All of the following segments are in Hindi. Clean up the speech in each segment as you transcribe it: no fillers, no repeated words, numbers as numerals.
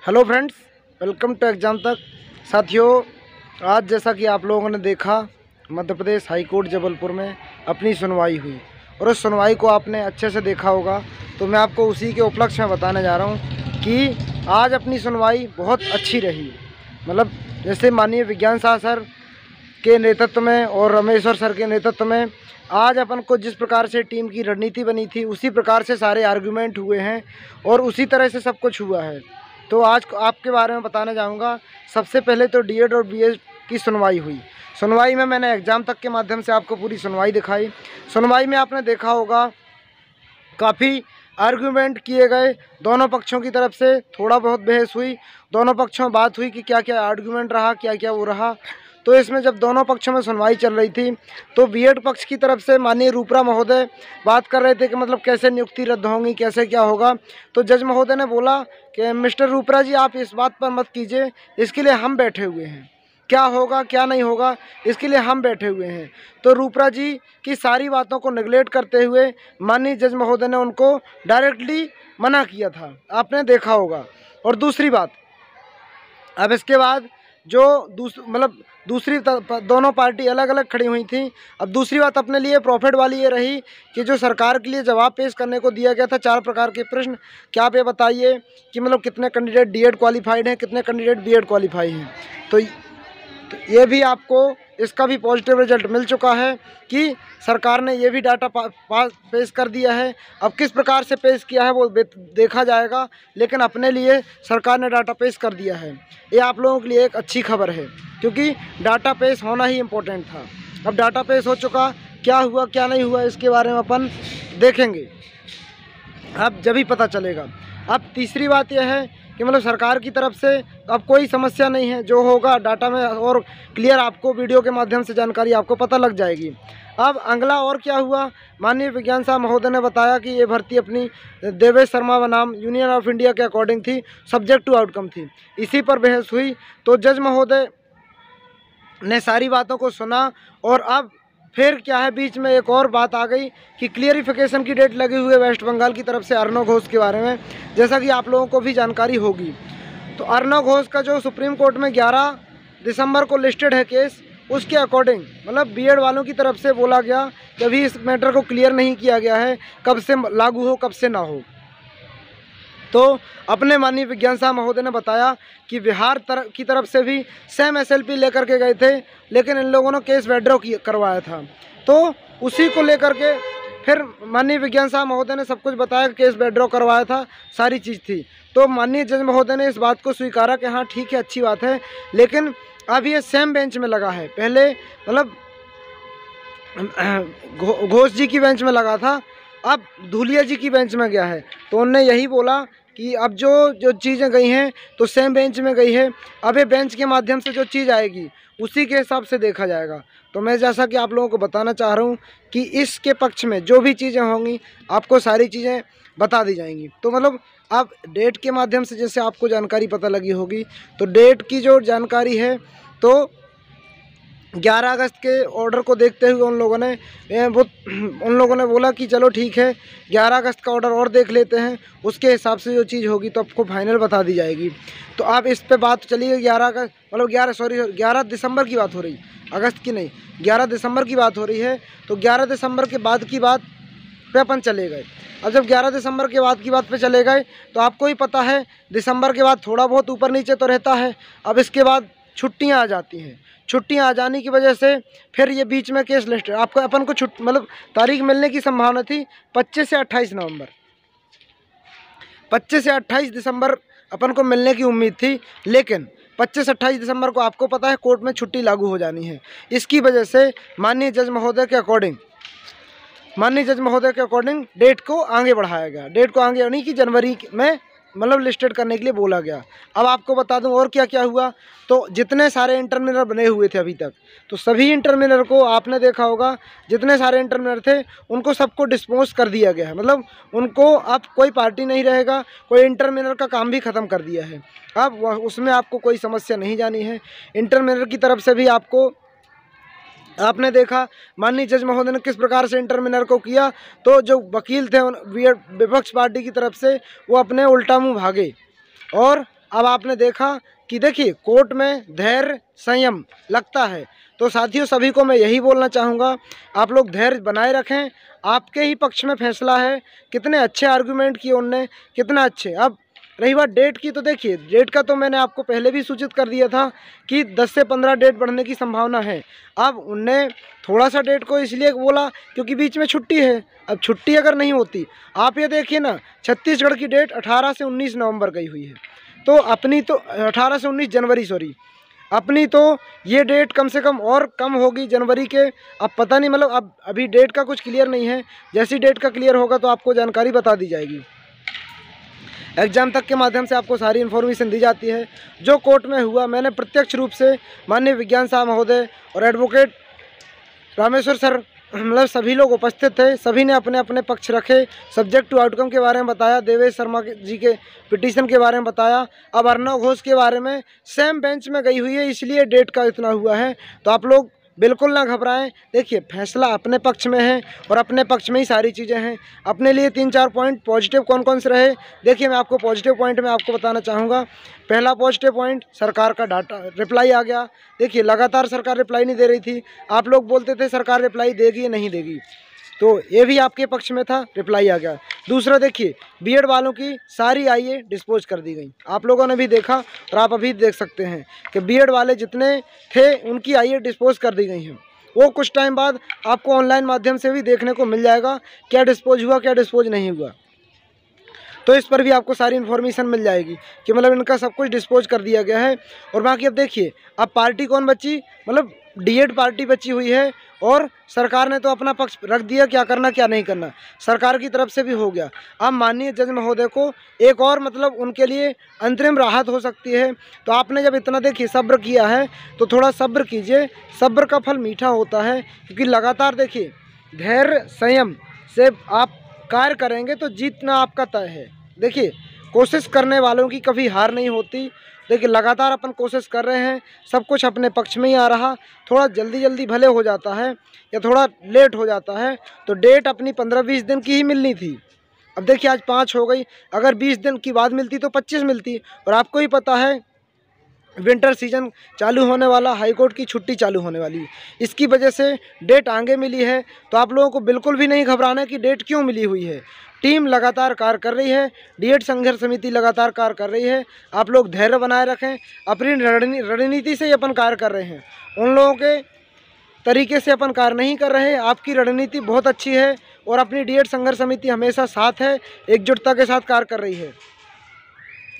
Hello friends, welcome to exam तक। साथियों, आज जैसा कि आप लोगों ने देखा, मध्य प्रदेश हाई कोर्ट जबलपुर में अपनी सुनवाई हुई और उस सुनवाई को आपने अच्छे से देखा होगा। तो मैं आपको उसी के उपलक्ष्य में बताने जा रहा हूँ कि आज अपनी सुनवाई बहुत अच्छी रही। मतलब जैसे माननीय विज्ञान शाह सर के नेतृत्व में और रमेश्वर सर के नेतृत्व में आज अपन को जिस प्रकार से टीम की रणनीति बनी थी, उसी प्रकार से सारे आर्गूमेंट हुए हैं और उसी तरह से सब कुछ हुआ है। तो आज आपके बारे में बताने जाऊंगा। सबसे पहले तो डीएड और बीएड की सुनवाई हुई। सुनवाई में मैंने एग्ज़ाम तक के माध्यम से आपको पूरी सुनवाई दिखाई। सुनवाई में आपने देखा होगा काफ़ी आर्गूमेंट किए गए, दोनों पक्षों की तरफ से थोड़ा बहुत बहस हुई, दोनों पक्षों में बात हुई कि क्या क्या आर्गूमेंट रहा, क्या क्या वो रहा। तो इसमें जब दोनों पक्षों में सुनवाई चल रही थी तो बीएड पक्ष की तरफ से माननीय रूपरा महोदय बात कर रहे थे कि मतलब कैसे नियुक्ति रद्द होंगी, कैसे क्या होगा। तो जज महोदय ने बोला कि मिस्टर रूपरा जी, आप इस बात पर मत कीजिए, इसके लिए हम बैठे हुए हैं, क्या होगा क्या नहीं होगा इसके लिए हम बैठे हुए हैं। तो रूपरा जी की सारी बातों को नेगलेक्ट करते हुए माननीय जज महोदय ने उनको डायरेक्टली मना किया था, आपने देखा होगा। और दूसरी बात, अब इसके बाद जो दूसरी दोनों पार्टी अलग अलग खड़ी हुई थी। अब दूसरी बात अपने लिए प्रॉफिट वाली ये रही कि जो सरकार के लिए जवाब पेश करने को दिया गया था 4 प्रकार के प्रश्न, क्या आप ये बताइए कि मतलब कितने कैंडिडेट डीएड क्वालिफाइड हैं, कितने कैंडिडेट बीएड क्वालिफाई हैं। तो ये भी आपको इसका भी पॉजिटिव रिजल्ट मिल चुका है कि सरकार ने ये भी डाटा पेश कर दिया है। अब किस प्रकार से पेश किया है वो देखा जाएगा, लेकिन अपने लिए सरकार ने डाटा पेश कर दिया है। ये आप लोगों के लिए एक अच्छी खबर है, क्योंकि डाटा पेश होना ही इम्पोर्टेंट था। अब डाटा पेश हो चुका, क्या हुआ क्या नहीं हुआ इसके बारे में अपन देखेंगे, अब जब ही पता चलेगा। अब तीसरी बात यह है कि मतलब सरकार की तरफ से अब कोई समस्या नहीं है, जो होगा डाटा में और क्लियर आपको वीडियो के माध्यम से जानकारी आपको पता लग जाएगी। अब अगला और क्या हुआ, माननीय विज्ञान साहब महोदय ने बताया कि ये भर्ती अपनी देवेश शर्मा बनाम यूनियन ऑफ इंडिया के अकॉर्डिंग थी, सब्जेक्ट टू आउटकम थी, इसी पर बहस हुई। तो जज महोदय ने सारी बातों को सुना और अब फिर क्या है, बीच में एक और बात आ गई कि क्लियरिफिकेशन की डेट लगी हुई है वेस्ट बंगाल की तरफ से अर्नव घोष के बारे में, जैसा कि आप लोगों को भी जानकारी होगी। तो अर्नव घोष का जो सुप्रीम कोर्ट में 11 दिसंबर को लिस्टेड है केस, उसके अकॉर्डिंग मतलब बीएड वालों की तरफ से बोला गया कि अभी इस मैटर को क्लियर नहीं किया गया है, कब से लागू हो कब से ना हो। तो अपने माननीय विज्ञान साहब महोदय ने बताया कि बिहार की तरफ से भी सेम एसएलपी लेकर के गए थे, लेकिन इन लोगों ने केस विड्रॉ करवाया था। तो उसी को लेकर के फिर माननीय विज्ञान साहब महोदय ने सब कुछ बताया, केस विड्रॉ करवाया था, सारी चीज़ थी। तो माननीय जज महोदय ने इस बात को स्वीकारा कि हाँ ठीक है, अच्छी बात है, लेकिन अब ये सेम बेंच में लगा है। पहले मतलब घोष जी की बेंच में लगा था, अब धूलिया जी की बेंच में गया है। तो उनने यही बोला कि अब जो चीज़ें गई हैं तो सेम बेंच में गई है, अब ये बेंच के माध्यम से जो चीज़ आएगी उसी के हिसाब से देखा जाएगा। तो मैं जैसा कि आप लोगों को बताना चाह रहा हूँ कि इसके पक्ष में जो भी चीज़ें होंगी आपको सारी चीज़ें बता दी जाएंगी। तो मतलब आप डेट के माध्यम से जैसे आपको जानकारी पता लगी होगी, तो डेट की जो जानकारी है तो 11 अगस्त के ऑर्डर को देखते हुए उन लोगों ने बोला कि चलो ठीक है, 11 अगस्त का ऑर्डर और देख लेते हैं, उसके हिसाब से जो चीज़ होगी तो आपको फाइनल बता दी जाएगी। तो आप इस पे बात चली है 11 दिसंबर की बात हो रही, अगस्त की नहीं, 11 दिसंबर की बात हो रही है। तो 11 दिसंबर के बाद की बात पे अपन चले गए। अब जब 11 दिसंबर के बाद की बात पे चले गए तो आपको ही पता है दिसंबर के बाद थोड़ा बहुत ऊपर नीचे तो रहता है। अब इसके बाद छुट्टियां आ जाती हैं, छुट्टियां आ जाने की वजह से फिर ये बीच में केस लिस्ट आपको अपन को मतलब तारीख मिलने की संभावना थी 25 से 28 नवंबर, 25 से 28 दिसंबर अपन को मिलने की उम्मीद थी, लेकिन 25-28 दिसंबर को आपको पता है कोर्ट में छुट्टी लागू हो जानी है। इसकी वजह से माननीय जज महोदय के अकॉर्डिंग डेट को आगे बढ़ाया गया। डेट को आगे यानी कि जनवरी में मतलब लिस्टेड करने के लिए बोला गया। अब आपको बता दूं और क्या क्या हुआ। तो जितने सारे इंटरमिनर बने हुए थे अभी तक, तो सभी इंटरमिनर को आपने देखा होगा, जितने सारे इंटरमिनर थे उनको सबको डिस्पोज कर दिया गया है। मतलब उनको अब कोई पार्टी नहीं रहेगा, कोई इंटरमिनर का काम भी ख़त्म कर दिया है। अब उसमें आपको कोई समस्या नहीं जानी है। इंटरमिनर की तरफ से भी आपने देखा माननीय जज महोदय ने किस प्रकार से इंटरमिनर को किया। तो जो वकील थे विपक्ष पार्टी की तरफ से वो अपने उल्टा मुंह भागे और अब आपने देखा कि देखिए कोर्ट में धैर्य संयम लगता है। तो साथियों सभी को मैं यही बोलना चाहूँगा, आप लोग धैर्य बनाए रखें, आपके ही पक्ष में फैसला है। कितने अच्छे आर्गूमेंट किए उनने, कितना अच्छे। अब रही बात डेट की, तो देखिए डेट का तो मैंने आपको पहले भी सूचित कर दिया था कि 10 से 15 डेट बढ़ने की संभावना है। अब उनने थोड़ा सा डेट को इसलिए बोला क्योंकि बीच में छुट्टी है। अब छुट्टी अगर नहीं होती, आप ये देखिए ना, छत्तीसगढ़ की डेट 18 से 19 नवंबर गई हुई है, तो अपनी तो 18 से 19 जनवरी सॉरी, अपनी तो ये डेट कम से कम और कम होगी जनवरी के। अब पता नहीं, मतलब अब अभी डेट का कुछ क्लियर नहीं है। जैसी डेट का क्लियर होगा तो आपको जानकारी बता दी जाएगी। एग्जाम तक के माध्यम से आपको सारी इन्फॉर्मेशन दी जाती है। जो कोर्ट में हुआ, मैंने प्रत्यक्ष रूप से माननीय विज्ञान साहब महोदय और एडवोकेट रामेश्वर सर, मतलब सभी लोग उपस्थित थे। सभी ने अपने अपने पक्ष रखे, सब्जेक्ट टू आउटकम के बारे में बताया, देवेश शर्मा जी के पिटीशन के बारे में बताया। अब अर्णव घोष के बारे में सेम बेंच में गई हुई है, इसलिए डेट का इतना हुआ है। तो आप लोग बिल्कुल ना घबराएं। देखिए फैसला अपने पक्ष में है और अपने पक्ष में ही सारी चीज़ें हैं। अपने लिए 3-4 पॉइंट पॉजिटिव कौन कौन से रहे, देखिए मैं आपको पॉजिटिव पॉइंट में आपको बताना चाहूँगा। पहला पॉजिटिव पॉइंट, सरकार का डाटा रिप्लाई आ गया। देखिए लगातार सरकार रिप्लाई नहीं दे रही थी, आप लोग बोलते थे सरकार रिप्लाई देगी या नहीं देगी, तो ये भी आपके पक्ष में था, रिप्लाई आ गया। दूसरा देखिए, बीएड वालों की सारी आईए डिस्पोज कर दी गई। आप लोगों ने भी देखा और आप अभी देख सकते हैं कि बीएड वाले जितने थे उनकी आईए डिस्पोज कर दी गई हैं। वो कुछ टाइम बाद आपको ऑनलाइन माध्यम से भी देखने को मिल जाएगा, क्या डिस्पोज हुआ क्या डिस्पोज नहीं हुआ। तो इस पर भी आपको सारी इन्फॉर्मेशन मिल जाएगी कि मतलब इनका सब कुछ डिस्पोज कर दिया गया है। और बाकी अब देखिए, अब पार्टी कौन बची, मतलब डीएड पार्टी बची हुई है। और सरकार ने तो अपना पक्ष रख दिया, क्या करना क्या नहीं करना सरकार की तरफ से भी हो गया। अब माननीय जज महोदय को एक और मतलब उनके लिए अंतरिम राहत हो सकती है। तो आपने जब इतना देखिए सब्र किया है तो थोड़ा सब्र कीजिए, सब्र का फल मीठा होता है। क्योंकि लगातार देखिए धैर्य संयम से आप कार्य करेंगे तो जीतना आपका तय है। देखिए कोशिश करने वालों की कभी हार नहीं होती। देखिए लगातार अपन कोशिश कर रहे हैं, सब कुछ अपने पक्ष में ही आ रहा। थोड़ा जल्दी जल्दी भले हो जाता है या थोड़ा लेट हो जाता है, तो डेट अपनी 15-20 दिन की ही मिलनी थी। अब देखिए आज 5 हो गई, अगर 20 दिन की बाद मिलती तो 25 मिलती। और आपको ही पता है विंटर सीजन चालू होने वाला, हाईकोर्ट की छुट्टी चालू होने वाली, इसकी वजह से डेट आगे मिली है। तो आप लोगों को बिल्कुल भी नहीं घबराना कि डेट क्यों मिली हुई है। टीम लगातार कार्य कर रही है, डीएड संघर्ष समिति लगातार कार्य कर रही है। आप लोग धैर्य बनाए रखें, अपनी रणनीति से ही अपन कार्य कर रहे हैं, उन लोगों के तरीके से अपन कार्य नहीं कर रहे हैं। आपकी रणनीति बहुत अच्छी है और अपनी डीएड संघर्ष समिति हमेशा साथ है, एकजुटता के साथ कार्य कर रही है।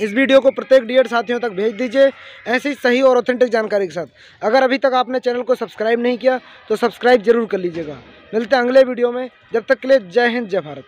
इस वीडियो को प्रत्येक डीएड साथियों तक भेज दीजिए ऐसी सही और ऑथेंटिक जानकारी के साथ। अगर अभी तक आपने चैनल को सब्सक्राइब नहीं किया तो सब्सक्राइब जरूर कर लीजिएगा। मिलते हैं अगले वीडियो में, जब तक के लिए जय हिंद जय भारत।